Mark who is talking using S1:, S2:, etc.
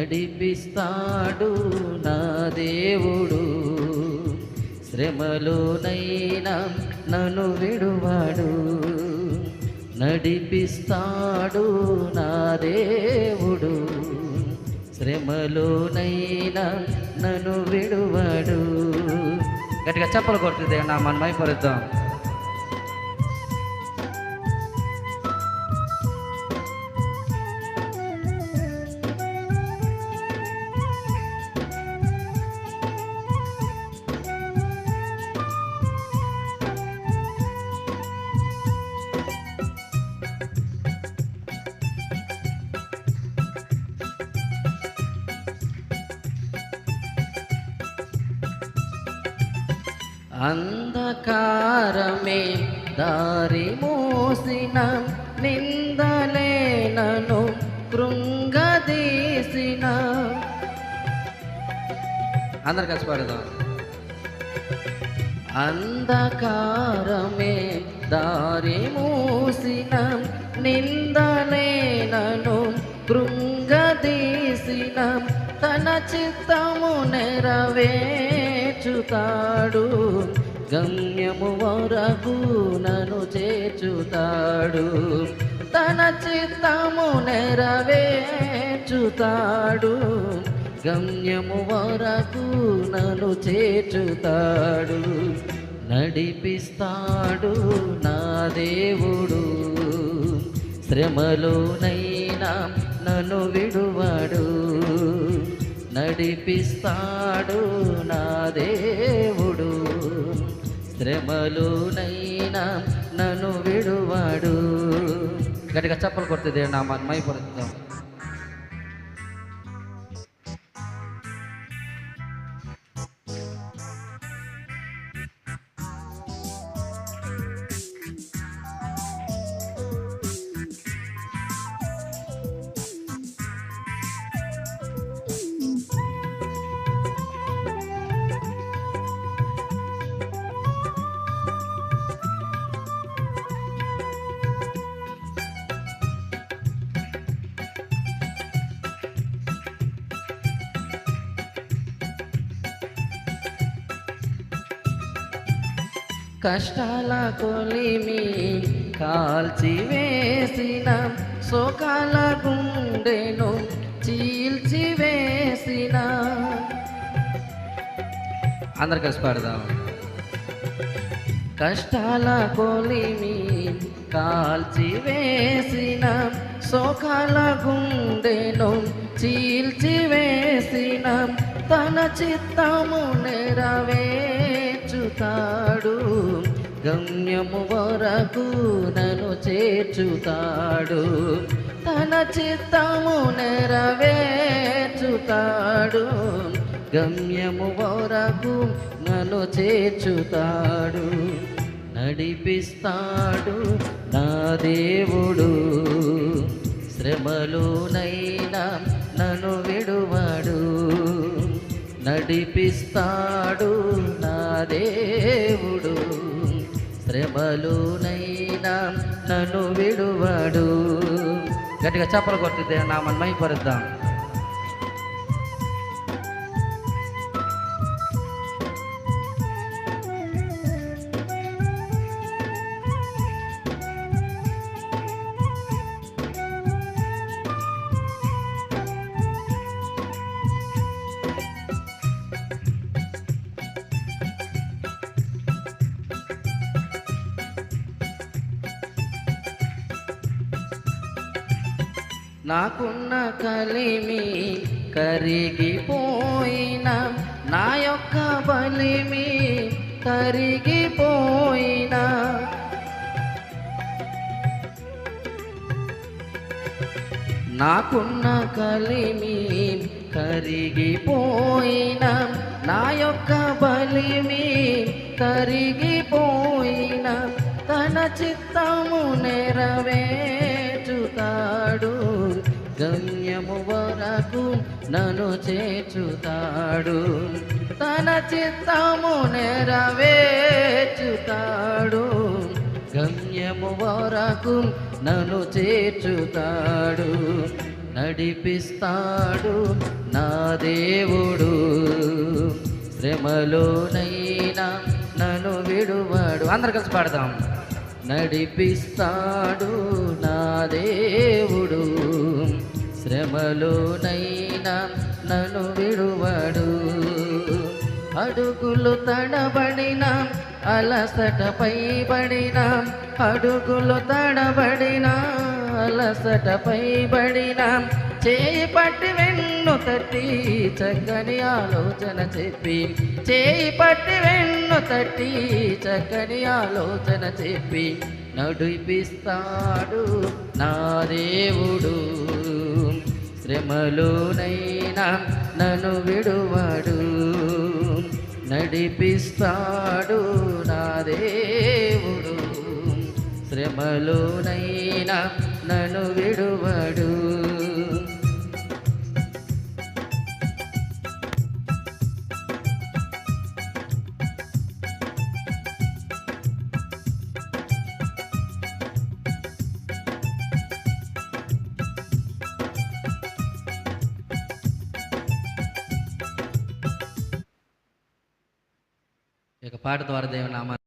S1: నడిపిస్తాడు నా దేవుడు, శ్రమలోనైనా నన్ను విడువాడు. నడిపిస్తాడు నా దేవుడు, శ్రమలోనైనా నన్ను విడువాడు. గట్టిగా చప్పలు కొడుతుంది నా మన మైపరుద్దాం. అంధకారమే దారి మోసిన, నిందలే నన్ను కృంగదీసిన. అందరు కలిసి పాడదాం. అంధకారమే దారి మూసిన, నిందలే నన్ను కృంగదీసిన. తన చిత్తము నెరవేర్చుతాడు, గమ్యము వరకు నన్ను చేర్చుతాడు. తన చిత్తము నెరవేర్చుతాడు, గమ్యము వరకు నన్ను చేర్చుతాడు. నడిపిస్తాడు నా దేవుడు, శ్రమలోనైనా నన్ను విడువాడు. నడిపిస్తాడు నా దేవుడు, శ్రమలోనైనా నన్ను విడువాడు. గట్టిగా చప్పలు కొడుతుంది నా మైపరుద్దాం. కష్టాల కొలిమి కాల్చివేసిన, శోకాల గుండెను చీల్చివేసిన. అందరు కలిసి పాడదాం. కష్టాల కొలిమి కాల్చివేసిన, శోకాల గుండెను చీల్చివేసిన. తన చిత్తము నెరవేర్చుతాడు, గమ్యము వరకు నన్ను చేర్చుతాడు. తన చిత్తము నెరవేర్చుతాడు, గమ్యము వరకు నన్ను చేర్చుతాడు. నడిపిస్తాడు నా దేవుడు, శ్రమలోనైనా నన్ను విడువాడు. నడిపిస్తాడు నా దేవుడు, శ్రమలోనైనా నన్ను విడువాడు. గట్టిగా చప్పలు కొట్టితే నా మన మైపరుద్దాం. నాకున్న కలిమి కరిగిపోయిన, నా యొక్క బలిమి కరిగిపోయిన. నాకున్న కలిమి కరిగిపోయిన, నా యొక్క బలిమి కరిగిపోయిన. తన చిత్తము నెరవేర్చుతాడు, గమ్యము వరకు నన్ను చేర్చుతాడు. తన చిత్తము నెరవేర్చుతాడు, గమ్యము వరకు నన్ను చేర్చుతాడు. నడిపిస్తాడు నా దేవుడు, శ్రమలోనైనా నన్ను విడువాడు. అందరు కలిసి పాడదాం. నడిపిస్తాడు నా దేవుడు, శ్రమలోనైనా నన్ను విడువాడు. అడుగులు తడబడిన అలసటపై పడిన, అడుగులు తడబడిన అలసటపై పడిన, చేయి పట్టి వెన్ను తట్టి చక్కని ఆలోచన చెప్పి, చేయి పట్టి వెన్ను తట్టి చక్కని ఆలోచన చెప్పి, నడిపిస్తాడు నా దేవుడు, శ్రమలోనైనా నన్ను విడువాడు. నడిపిస్తాడు నా దేవుడు, శ్రమలోనైనా నన్ను విడువాడు. ఇక పాట ద్వారా దేవుని నామాన్ని